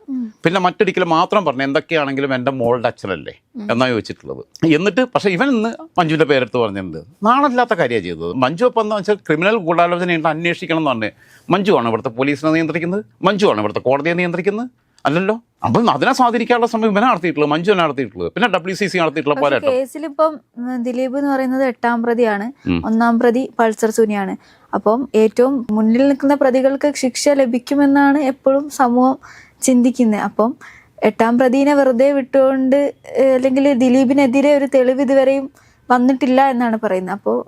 പിന്നെ മറ്റൊരിക്കലും മാത്രം പറഞ്ഞു എന്തൊക്കെയാണെങ്കിലും എൻ്റെ മോളുടെ അച്ഛനല്ലേ എന്നാണ് ചോദിച്ചിട്ടുള്ളത്. എന്നിട്ട് പക്ഷേ ഇവൻ ഇന്ന് മഞ്ജുവിൻ്റെ പേരെടുത്ത് പറഞ്ഞിട്ടുണ്ട്. നാണല്ലാത്ത കാര്യമാണ് ചെയ്തത്. മഞ്ജു അപ്പം എന്താ വെച്ചാൽ ക്രിമിനൽ ഗൂഢാലോചനയുണ്ട്, അന്വേഷിക്കണം എന്ന് പറഞ്ഞ് മഞ്ജു ആണ് ഇവിടുത്തെ പോലീസിനെ നിയന്ത്രിക്കുന്നത്, മഞ്ജു ആണ് ഇവിടുത്തെ കോടതിയെ നിയന്ത്രിക്കുന്നത്, അല്ലല്ലോ. അപ്പം അതിനെ സ്വാധീനിക്കാനുള്ള സമയം ഇവനെ നടത്തിയിട്ടുള്ളത്, മഞ്ജു നടത്തിയിട്ടുള്ളത്, പിന്നെ WCC നടത്തിയിട്ടുള്ള പോരാട്ടം. കേസിലിപ്പം ദിലീപ് എന്ന് പറയുന്നത് 8ാം പ്രതിയാണ്, 1ാം പ്രതി പൾസർ സുനിയാണ്. അപ്പം ഏറ്റവും മുന്നിൽ നിൽക്കുന്ന പ്രതികൾക്ക് ശിക്ഷ ലഭിക്കുമെന്നാണ് എപ്പോഴും സമൂഹം ചിന്തിക്കുന്നത്. അപ്പം 8ാം പ്രതിനെ വെറുതെ വിട്ടുകൊണ്ട് അല്ലെങ്കിൽ ദിലീപിനെതിരെ ഒരു തെളിവ് ഇതുവരെയും വന്നിട്ടില്ല എന്നാണ് പറയുന്നത്. അപ്പോൾ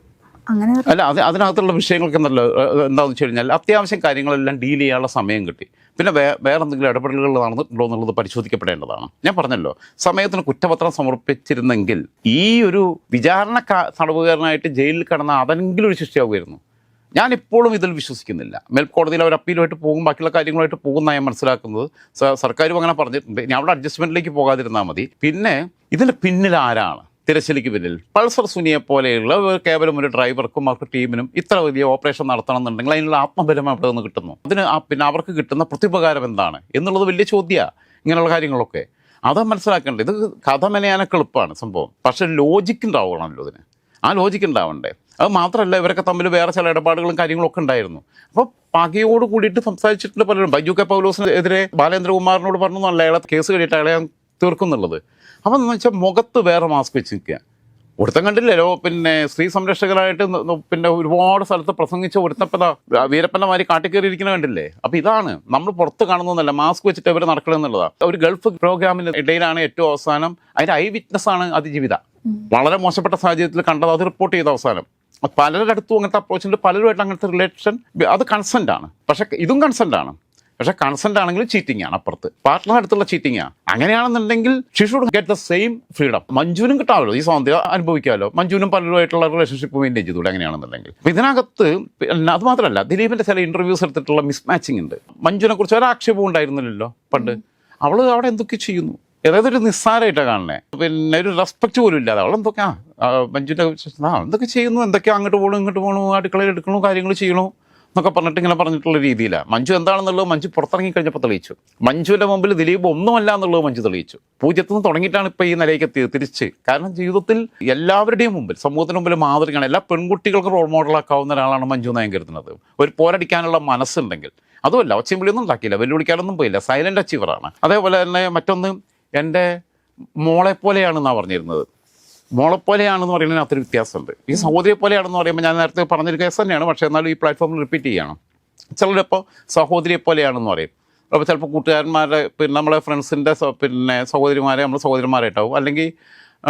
അങ്ങനെ അല്ല, അതിനകത്തുള്ള വിഷയങ്ങൾക്ക് എന്താണെന്ന് വെച്ച് കഴിഞ്ഞാൽ അത്യാവശ്യം കാര്യങ്ങളെല്ലാം ഡീൽ ചെയ്യാനുള്ള സമയം കിട്ടി. പിന്നെ വേറെ എന്തെങ്കിലും ഇടപെടലുകൾ നടന്നിട്ടുണ്ടോ എന്നുള്ളത് പരിശോധിക്കപ്പെടേണ്ടതാണ്. ഞാൻ പറഞ്ഞല്ലോ, സമയത്തിന് കുറ്റപത്രം സമർപ്പിച്ചിരുന്നെങ്കിൽ ഈ ഒരു വിചാരണ തടവുകാരനായിട്ട് ജയിലിൽ കിടന്ന അതെങ്കിലും ഒരു ശിക്ഷയാവുമായിരുന്നു. ഞാനിപ്പോഴും ഇതിൽ വിശ്വസിക്കുന്നില്ല. മേൽക്കോടതിയിൽ അവർ അപ്പീലുമായിട്ട് പോകും, ബാക്കിയുള്ള കാര്യങ്ങളായിട്ട് പോകുന്ന ഞാൻ മനസ്സിലാക്കുന്നത്. സർക്കാരും അങ്ങനെ പറഞ്ഞിട്ടുണ്ട്. ഇനി അവിടെ അഡ്ജസ്റ്റ്മെൻറ്റിലേക്ക് പോകാതിരുന്നാൽ മതി. പിന്നെ ഇതിൻ്റെ പിന്നിൽ ആരാണ്? തിരശ്ശേലിക്ക് പിന്നിൽ പൾസർ സുനിയെ പോലെയുള്ള കേവലം ഒരു ഡ്രൈവർക്കും അവർക്ക് ടീമിനും ഇത്ര വലിയ ഓപ്പറേഷൻ നടത്തണം എന്നുണ്ടെങ്കിൽ അതിനുള്ള ആത്മബലം അവിടെ നിന്ന് കിട്ടുന്നു. അതിന് പിന്നെ അവർക്ക് കിട്ടുന്ന പ്രത്യുപകാരം എന്താണ് എന്നുള്ളത് വലിയ ചോദ്യമാണ്. ഇങ്ങനെയുള്ള കാര്യങ്ങളൊക്കെ അത് മനസ്സിലാക്കേണ്ടത്. ഇത് കഥ മെനയാനൊക്കെ എളുപ്പമാണ് സംഭവം, പക്ഷേ ലോജിക്ക് ഉണ്ടാവണമല്ലോ ഇതിന്. ആ ലോജിക്ക് ഉണ്ടാവണ്ടേ. അത് മാത്രമല്ല, ഇവരൊക്കെ തമ്മിൽ വേറെ ചില ഇടപാടുകളും കാര്യങ്ങളൊക്കെ ഉണ്ടായിരുന്നു. അപ്പോൾ പകയോട് കൂടിയിട്ട് സംസാരിച്ചിട്ടുണ്ട് പലരും. ബൈജു കെ പൗലോസിനെതിരെ ബാലേന്ദ്രകുമാറിനോട് പറഞ്ഞു, നല്ല അയാളെ കേസ് കഴിയിട്ട് അയാളെ തീർക്കുന്നുള്ളത്. അപ്പം എന്ന് വെച്ചാൽ മുഖത്ത് വേറെ മാസ്ക് വെച്ച് നിൽക്കുക, ഒരുത്തം കണ്ടില്ലല്ലോ പിന്നെ സ്ത്രീ സംരക്ഷകരായിട്ട് പിന്നെ ഒരുപാട് സ്ഥലത്ത് പ്രസംഗിച്ച ഒരുത്തപ്പത വീരപ്പൻ്റെ മാതിരി കാട്ടിക്കയറിയിരിക്കുന്ന കണ്ടില്ലേ. അപ്പം ഇതാണ് നമ്മൾ പുറത്ത് കാണുന്നതല്ല, മാസ്ക് വെച്ചിട്ട് അവർ നടക്കണമെന്നുള്ളതാണ്. ഒരു ഗൾഫ് പ്രോഗ്രാമിന് ഇടയിലാണ് ഏറ്റവും അവസാനം അതിൻ്റെ ഐ വിറ്റ്നസ് ആണ് അതിജീവിത. വളരെ മോശപ്പെട്ട സാഹചര്യത്തിൽ കണ്ടത്, അത് റിപ്പോർട്ട് ചെയ്ത അവസാനം പലരുടെ അടുത്തും അങ്ങനത്തെ അപ്രോച്ചുണ്ട്, പലരുമായിട്ട് അങ്ങനത്തെ റിലേഷൻ, അത് കൺസെൻ്റ് ആണ്. പക്ഷേ ഇതും കൺസെൻ്റ് ആണ്. പക്ഷേ കൺസെൻ്റ് ആണെങ്കിലും ചീറ്റിംഗ് ആണ്. അപ്പുറത്ത് പാർട്ട്ണർ അടുത്തുള്ള ചീറ്റിംഗ് ആണ്. അങ്ങനെയാണെന്നുണ്ടെങ്കിൽ she should get the same freedom. മഞ്ജുവിനും കിട്ടാമല്ലോ ഈ സ്വാതന്ത്ര്യം അനുഭവിക്കാമല്ലോ. മഞ്ജുവിനും പലരുമായിട്ടുള്ള റിലേഷൻഷിപ്പ് മെയിൻറ്റെയിൻ ചെയ്തൂടെ അങ്ങനെയാണെന്നുണ്ടെങ്കിൽ. അപ്പം ഇതിനകത്ത് അത് മാത്രമല്ല, ദിലീപിൻ്റെ ചില ഇൻ്റർവ്യൂസ് എടുത്തിട്ടുള്ള മിസ്മാച്ചിങ് ഉണ്ട്. മഞ്ജുവിനെ കുറിച്ച് ഒരാക്ഷേപവും ഉണ്ടായിരുന്നില്ലല്ലോ പണ്ട്. അവൾ അവിടെ എന്തൊക്കെ ചെയ്യുന്നു, ഏതായത് ഒരു നിസ്സാരമായിട്ടാണ് കാണണേ. പിന്നെ ഒരു റെസ്പെക്റ്റ് പോലും ഇല്ലാതെ അവൾ എന്തൊക്കെയാ മഞ്ജുവിൻ്റെ എന്തൊക്കെ ചെയ്യുന്നു, എന്തൊക്കെയാ അങ്ങോട്ട് പോകണു ഇങ്ങോട്ട് പോകണു, അടുക്കളയിൽ എടുക്കണു, കാര്യങ്ങൾ ചെയ്യണു എന്നൊക്കെ പറഞ്ഞിട്ട് ഇങ്ങനെ പറഞ്ഞിട്ടുള്ള രീതിയിലാണ്. മഞ്ജു എന്താണെന്നുള്ളത് മഞ്ജു പുറത്തിറങ്ങി കഴിഞ്ഞപ്പോൾ തെളിയിച്ചു. മഞ്ജുവിൻ്റെ മുമ്പിൽ ദിലീപ് ഒന്നുമല്ല എന്നുള്ളത് മഞ്ജു തെളിയിച്ചു. 0 നിന്ന് തുടങ്ങിയിട്ടാണ് ഇപ്പോൾ ഈ നിലയ്ക്ക് എത്തിയത് തിരിച്ച്. കാരണം ജീവിതത്തിൽ എല്ലാവരുടെയും മുമ്പിൽ, സമൂഹത്തിന് മുമ്പിൽ മാതൃകയാണ്. എല്ലാ പെൺകുട്ടികൾക്കും റോൾ മോഡലാക്കാവുന്ന ഒരാളാണ് മഞ്ജു നായൻ കരുതുന്നത്. ഒരു പോരടിക്കാനുള്ള മനസ്സുണ്ടെങ്കിൽ. അതുമല്ല, ഒച്ചയും വിളിയൊന്നും ഉണ്ടാക്കിയില്ല, വെല്ലുവിളിക്കാനൊന്നും പോയില്ല, സൈലൻ്റ് അച്ചീവറാണ്. അതേപോലെ തന്നെ മറ്റൊന്ന്, എൻ്റെ മോളെപ്പോലെയാണെന്നാണ് പറഞ്ഞിരുന്നത്. മോളെപ്പോലെയാണെന്ന് പറയുന്നതിന് അത്ര വ്യത്യാസമുണ്ട്. ഈ സഹോദരിയെ പോലെയാണെന്ന് പറയുമ്പോൾ ഞാൻ നേരത്തെ പറഞ്ഞൊരു കേസ് തന്നെയാണ്, പക്ഷേ എന്നാലും ഈ പ്ലാറ്റ്ഫോമിൽ റിപ്പീറ്റ് ചെയ്യണം. ചിലരിപ്പോൾ സഹോദരിയെ പോലെയാണെന്ന് പറയും. അപ്പോൾ ചിലപ്പോൾ കൂട്ടുകാരന്മാരെ, പിന്നെ നമ്മളെ ഫ്രണ്ട്സിൻ്റെ പിന്നെ സഹോദരിമാരെ നമ്മൾ സഹോദരന്മാരായിട്ടാവും. അല്ലെങ്കിൽ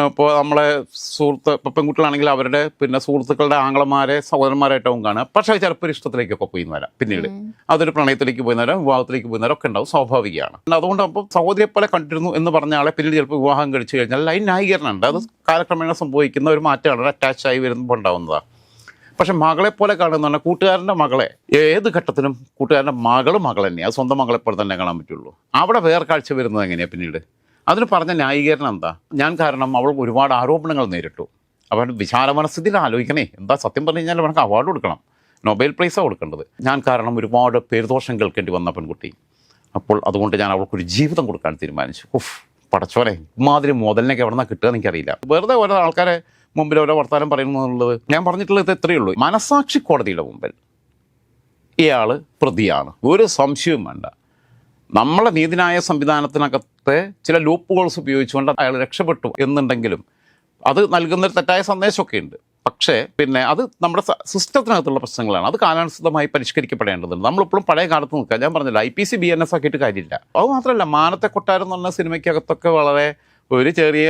ഇപ്പോൾ നമ്മളെ സുഹൃത്ത്, ഇപ്പോൾ പെൺകുട്ടികളാണെങ്കിൽ അവരുടെ പിന്നെ സുഹൃത്തുക്കളുടെ ആങ്ങളമാരെ സഹോദരന്മാരായിട്ടാവും കാണുക. പക്ഷേ ചിലപ്പോൾ ഒരു ഇഷ്ടത്തിലേക്കൊക്കെ പോയി വരാം. പിന്നീട് അതൊരു പ്രണയത്തിലേക്ക് പോയി വരാം, വിവാഹത്തിലേക്ക് പോയി വരാം ഒക്കെ ഉണ്ടാവും, സ്വാഭാവികമാണ്. അതുകൊണ്ട് അപ്പോൾ സഹോദരിയെ പോലെ കണ്ടിരുന്നു എന്ന് പറഞ്ഞ ആളെ പിന്നീട് ചിലപ്പോൾ വിവാഹം കഴിച്ചു കഴിഞ്ഞാൽ അതിന് ന്യായീകരണമുണ്ട്. അത് കാലക്രമേണ സംഭവിക്കുന്ന ഒരു മാറ്റമാണ്, ഒരു അറ്റാച്ചായി വരുമ്പോൾ ഉണ്ടാവുന്നതാണ്. പക്ഷെ മകളെപ്പോലെ കാണുന്ന പറഞ്ഞാൽ കൂട്ടുകാരൻ്റെ മകളെ ഏത് ഘട്ടത്തിലും കൂട്ടുകാരൻ്റെ മകൾ തന്നെയാണ്, അത് സ്വന്തം മകളെപ്പോലെ തന്നെ കാണാൻ പറ്റുള്ളൂ. അവിടെ വേറെ കാഴ്ച വരുന്നത് എങ്ങനെയാണ് പിന്നീട്? അതിന് പറഞ്ഞ ന്യായീകരണം എന്താ? ഞാൻ കാരണം അവൾ ഒരുപാട് ആരോപണങ്ങൾ നേരിട്ടു. അവൻ വിശാല മനസ്ഥിതിയിൽ ആലോചിക്കണേ, എന്താ സത്യം പറഞ്ഞു കഴിഞ്ഞാൽ അവനക്ക് അവാർഡ് കൊടുക്കണം, നൊബേൽ പ്രൈസാണ് കൊടുക്കേണ്ടത്. ഞാൻ കാരണം ഒരുപാട് പേരുദോഷം കേൾക്കേണ്ടി വന്ന പെൺകുട്ടി. അപ്പോൾ അതുകൊണ്ട് ഞാൻ അവൾക്കൊരു ജീവിതം കൊടുക്കാൻ തീരുമാനിച്ചു. പടച്ചോനെ, ഇമാതിരി മുതലിനൊക്കെ എവിടെ നിന്നാണ് കിട്ടുക എന്ന് എനിക്കറിയില്ല. വെറുതെ ഓരോ ആൾക്കാരെ മുമ്പിൽ ഓരോ വർത്താനം പറയുന്നു എന്നുള്ളത്. ഞാൻ പറഞ്ഞിട്ടുള്ളത് ഇത്രയേ ഉള്ളൂ. മനസാക്ഷി കോടതിയുടെ മുമ്പിൽ ഇയാൾ പ്രതിയാണ്, ഒരു സംശയവും വേണ്ട. നമ്മളെ നീതിന്യായ സംവിധാനത്തിനകത്തെ ചില ലൂപ്പ് ഹോൾസ് ഉപയോഗിച്ചുകൊണ്ട് അയാൾ രക്ഷപ്പെട്ടു എന്നുണ്ടെങ്കിലും അത് നൽകുന്നൊരു തെറ്റായ സന്ദേശമൊക്കെ ഉണ്ട്. പക്ഷേ പിന്നെ അത് നമ്മുടെ സിസ്റ്റത്തിനകത്തുള്ള പ്രശ്നങ്ങളാണ്. അത് കാലാനുസൃതമായി പരിഷ്കരിക്കപ്പെടേണ്ടതുണ്ട്. നമ്മളിപ്പോഴും പഴയ കാലത്ത് നിൽക്കുക. ഞാൻ പറഞ്ഞില്ല, IPC BNS ആക്കിയിട്ട് കാര്യമില്ല. അത് മാത്രമല്ല, മാനത്തെ കൊട്ടാരം എന്ന് പറഞ്ഞ സിനിമയ്ക്കകത്തൊക്കെ വളരെ ഒരു ചെറിയ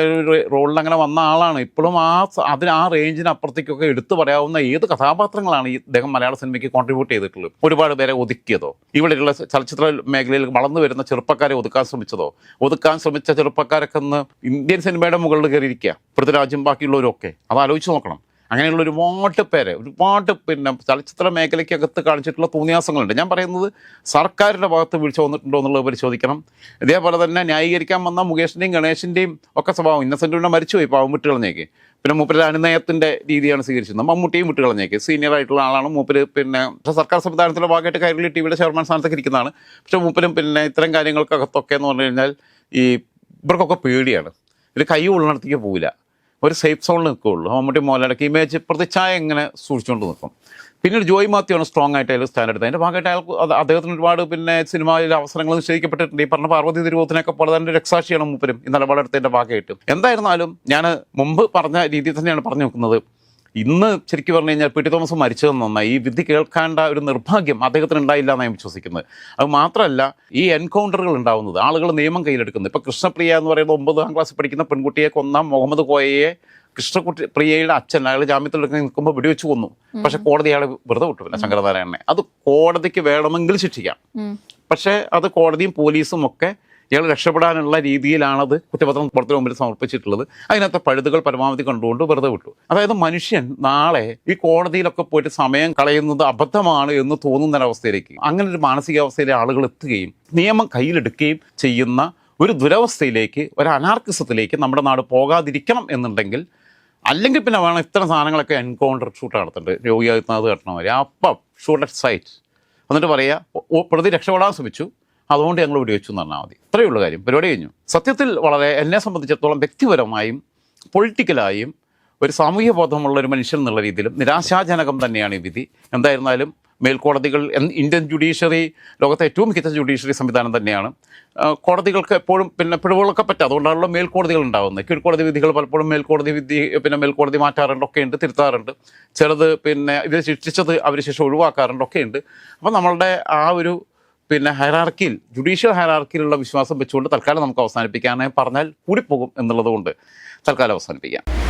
റോളിൽ അങ്ങനെ വന്ന ആളാണ്. ഇപ്പോഴും ആ റേഞ്ചിന് അപ്പുറത്തേക്കൊക്കെ എടുത്തു പറയാവുന്ന ഏത് കഥാപാത്രങ്ങളാണ് ഈ ഇദ്ദേഹം മലയാള സിനിമയ്ക്ക് കോൺട്രിബ്യൂട്ട് ചെയ്തിട്ടുള്ളത്. ഒരുപാട് പേരെ ഒതുക്കിയതോ, ഇവിടെയുള്ള ചലച്ചിത്ര മേഖലയിൽ വളർന്നു വരുന്ന ചെറുപ്പക്കാരെ ഒതുക്കാൻ ശ്രമിച്ച ചെറുപ്പക്കാരൊക്കെ ഒന്ന് ഇന്ത്യൻ സിനിമയുടെ മുകളിൽ കയറിയിരിക്കുക, പൃഥ്വിരാജും ബാക്കിയുള്ളവരൊക്കെ. അത് ആലോചിച്ച് നോക്കണം. അങ്ങനെയുള്ള ഒരുപാട് പിന്നെ ചലച്ചിത്ര മേഖലയ്ക്കകത്ത് കാണിച്ചിട്ടുള്ള തോന്നിയാസങ്ങളുണ്ട്. ഞാൻ പറയുന്നത് സർക്കാരിൻ്റെ ഭാഗത്ത് വീഴ്ച വന്നിട്ടുണ്ടോ എന്നുള്ളത് പരിശോധിക്കണം. ഇതേപോലെ തന്നെ ന്യായീകരിക്കാൻ വന്ന മുകേഷിൻ്റെയും ഗണേഷിൻ്റെയും ഒക്കെ സ്വഭാവം. ഇന്നസെൻ്റ് മരിച്ചുപോയി, പാവം വിട്ടുകളഞ്ഞേക്ക്. പിന്നെ മൂപ്പര് അനുനയത്തിൻ്റെ രീതിയാണ് സ്വീകരിച്ചത്. മമ്മൂട്ടിയും വിട്ടുകളഞ്ഞേക്ക്, സീനിയർ ആയിട്ടുള്ള ആളാണ് മൂപ്പര്. പിന്നെ സർക്കാർ സംവിധാനത്തിൻ്റെ ഭാഗമായിട്ട് കൈരളി TVയുടെ ചെയർമാൻ സ്ഥാനത്തൊക്കെ ഇരിക്കുന്നതാണ്. പക്ഷേ മൂപ്പരും പിന്നെ ഇത്തരം കാര്യങ്ങൾക്കകത്തൊക്കെ എന്ന് പറഞ്ഞു കഴിഞ്ഞാൽ ഈ ഇവർക്കൊക്കെ പേടിയാണ്. ഒരു കൈ ഉള്ളിടത്തേക്ക് പോവില്ല, ഒരു സേഫ് സോണിൽ നിൽക്കുകയുള്ളൂ. മമ്മൂട്ടി മോഹൻലാലൊക്കെ ഇമേജ് പ്രതിച്ഛായ ഇങ്ങനെ സൂക്ഷിച്ചുകൊണ്ട് നിൽക്കും. പിന്നീട് ജോയ് മാത്യുവാണ് സ്ട്രോങ് ആയിട്ട് അതിൽ സ്റ്റാൻഡ് എടുത്തത്. അതിൻ്റെ ഭാഗമായിട്ട് അയാൾക്ക് അദ്ദേഹത്തിന് ഒരുപാട് പിന്നെ സിനിമയിൽ അവസരങ്ങൾ നിശ്ചയിക്കപ്പെട്ടിട്ടുണ്ട്. ഈ പറഞ്ഞ പാർവതി തിരുവോത്തിനൊക്കെ പോലെ തന്നെ രക്സാക്ഷിയാണ് മൂപ്പരും ഈ നിലപാടെടുത്തതിൻ്റെ ഭാഗമായിട്ട്. എന്തായിരുന്നാലും ഞാൻ മുമ്പ് പറഞ്ഞ രീതിയിൽ തന്നെയാണ് പറഞ്ഞു വെക്കുന്നത്. ഇന്ന് ശരിക്കും പറഞ്ഞു കഴിഞ്ഞാൽ PT തോമസ് മരിച്ചതെന്ന് നന്നായി. ഈ വിധി കേൾക്കേണ്ട ഒരു നിർഭാഗ്യം അദ്ദേഹത്തിന് ഉണ്ടായില്ല എന്നാണ് ഞാൻ വിശ്വസിക്കുന്നത്. അത് മാത്രമല്ല, ഈ എൻകൗണ്ടറുകൾ ഉണ്ടാവുന്നത്, ആളുകൾ നിയമം കയ്യിലെടുക്കുന്നത്. ഇപ്പോൾ കൃഷ്ണപ്രിയ എന്ന് പറയുന്ന 9ാം ക്ലാസ്സിൽ പഠിക്കുന്ന പെൺകുട്ടിയെ കൊന്ന മുഹമ്മദ് കോയയെ കൃഷ്ണപ്രിയയുടെ അച്ഛൻ അയാൾ ജാമ്യത്തിലെടുക്കാൻ നിൽക്കുമ്പോൾ വെടിവെച്ച് കൊന്നു. പക്ഷെ കോടതി അയാൾ വെറുതെ വിട്ടില്ല, ശങ്കരനാരായണനെ. അത് കോടതിക്ക് വേണമെങ്കിൽ ശിക്ഷിക്കാം. പക്ഷേ അത് കോടതിയും പോലീസും ഒക്കെ ഇയാൾ രക്ഷപ്പെടാനുള്ള രീതിയിലാണത് കുറ്റപത്രം പുറത്തിന് മുമ്പിൽ സമർപ്പിച്ചിട്ടുള്ളത്. അതിനകത്തെ പഴുതുകൾ പരമാവധി കണ്ടുകൊണ്ട് വെറുതെ വിട്ടു. അതായത് മനുഷ്യൻ നാളെ ഈ കോടതിയിലൊക്കെ പോയിട്ട് സമയം കളയുന്നത് അബദ്ധമാണ് എന്ന് തോന്നുന്നൊരവസ്ഥയിലേക്ക്, അങ്ങനെ ഒരു മാനസികാവസ്ഥയിലെ ആളുകൾ എത്തുകയും നിയമം കയ്യിലെടുക്കുകയും ചെയ്യുന്ന ഒരു ദുരവസ്ഥയിലേക്ക്, ഒരു അനാർക്കിസത്തിലേക്ക് നമ്മുടെ നാട് പോകാതിരിക്കണം എന്നുണ്ടെങ്കിൽ, അല്ലെങ്കിൽ പിന്നെ വേണം ഇത്തരം സാധനങ്ങളൊക്കെ എൻകൗണ്ടർ ഷൂട്ട് നടത്തേണ്ടത്. യോഗി ആദിത്യനാഥ് കട്ടണമാര് അപ്പം ഷൂട്ട് അറ്റ് സൈറ്റ് എന്നിട്ട് പറയുക പ്രതി രക്ഷപ്പെടാൻ ശ്രമിച്ചു, അതുകൊണ്ട് ഞങ്ങൾ വെടിവെച്ചു എന്ന് പറഞ്ഞാൽ മതി. ഇത്രയേ ഉള്ളൂ കാര്യം, പരിപാടി കഴിഞ്ഞു. സത്യത്തിൽ വളരെ എന്നെ സംബന്ധിച്ചിടത്തോളം വ്യക്തിപരമായും പൊളിറ്റിക്കലായും ഒരു സാമൂഹ്യ ബോധമുള്ള ഒരു മനുഷ്യൻ എന്നുള്ള രീതിയിലും നിരാശാജനകം തന്നെയാണ് ഈ വിധി. എന്തായിരുന്നാലും മേൽക്കോടതികൾ ഇന്ത്യൻ ജുഡീഷ്യറി ലോകത്തെ ഏറ്റവും മികച്ച ജുഡീഷ്യറി സംവിധാനം തന്നെയാണ്. കോടതികൾക്ക് എപ്പോഴും പിന്നെ പിഴവുകളൊക്കെ പറ്റും, അതുകൊണ്ടാണല്ലോ മേൽക്കോടതികൾ ഉണ്ടാകുന്നത്. കീഴ്ക്കോടതി വിധികൾ പലപ്പോഴും മേൽക്കോടതി മാറ്റാറുണ്ട്, ഒക്കെ ഉണ്ട്, തിരുത്താറുണ്ട്. ചിലത് പിന്നെ ഇവർ ശിക്ഷിച്ചത് അവർ ശിക്ഷ ഒഴിവാക്കാറുണ്ട്, ഒക്കെ ഉണ്ട്. അപ്പോൾ നമ്മളുടെ ആ ഒരു ഹൈറാർക്കിയിൽ, ജുഡീഷ്യൽ ഹൈറാർക്കിയിലുള്ള വിശ്വാസം വെച്ചുകൊണ്ട് തൽക്കാലം നമുക്ക് അവസാനിപ്പിക്കാനായി പറഞ്ഞാൽ കൂടിപ്പോകും എന്നുള്ളത് കൊണ്ട് തൽക്കാലം അവസാനിപ്പിക്കാം.